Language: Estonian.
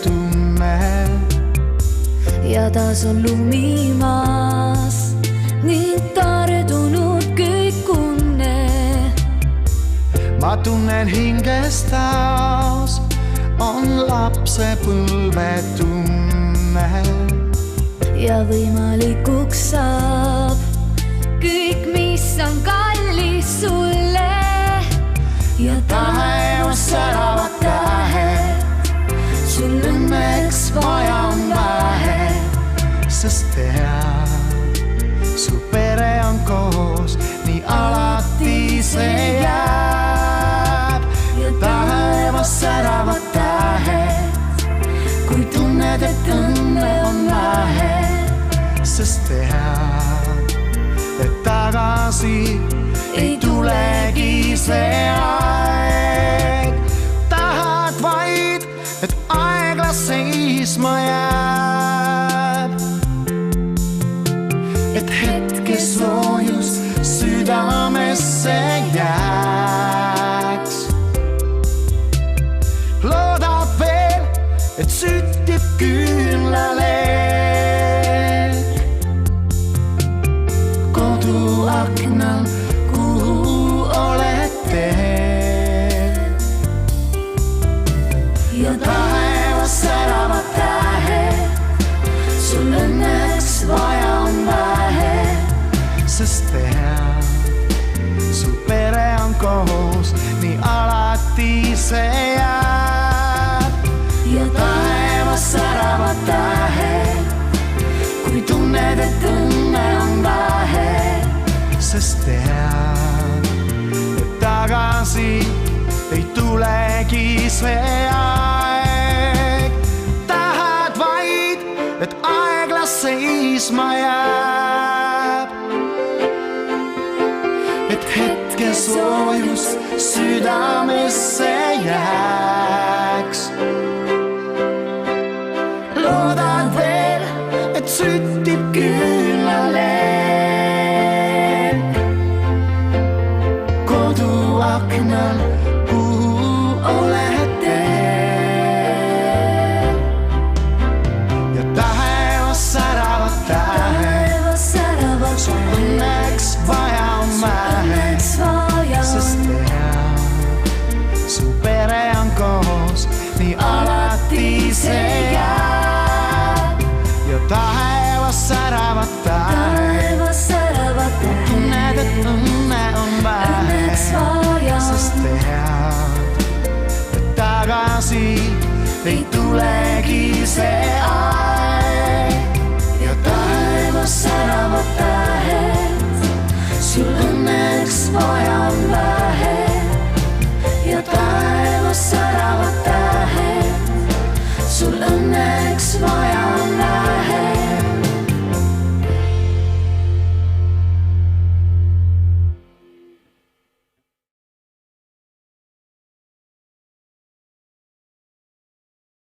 tunne. Ja taas on lumi maas ning tardunud kõik unne. Ma tunnen hinges taas on lapsepõlve tunne. Ja võimalikuks saab kõik, mis on kallis sulle. Ja taevas säravad tähed, sul õnneks vaja on vähe. Sest tead, su pere on koos, nii alati see jääb. Ja taevas säravad tähed, kui tunned, et õnne on vähe. Sest tead, et tagasi ei tulegi see aeg. Tahad vaid, et aeglas seisma jääb. Et hetke soojus südamesse jääks. Loodad veel, et süttib küünlaleek koduaknal, kuhu oled teel. Ja taevas säravad tähed, sul õnneks vaja on vähe. Sest tead, su pere on koos, nii alati see jääb. Ja taevas säravad tähed, kui tunned, et õnne on vähe. Sest tead, et tagasi ei tulegi see aeg. Tahad vaid, et aeglas seisma jääb. Et hetke soojus südamesse jääks. Loodad veel, et süttib küünlaleek koduaknal, kuhu oled teel. Ja taevas säravad tähed, sul õnneks vaja on vähe. Sest tead, su pere on koos, nii alati see jääb. Ja taevas säravad tähed, tunned, et õnne on vähe. Sest tead, et tagasi ei tulegi see aeg. Ja taevas säravad tähed, sul õnneks vaja on vähe. Ja taevas säravad tähed, sul õnneks vaja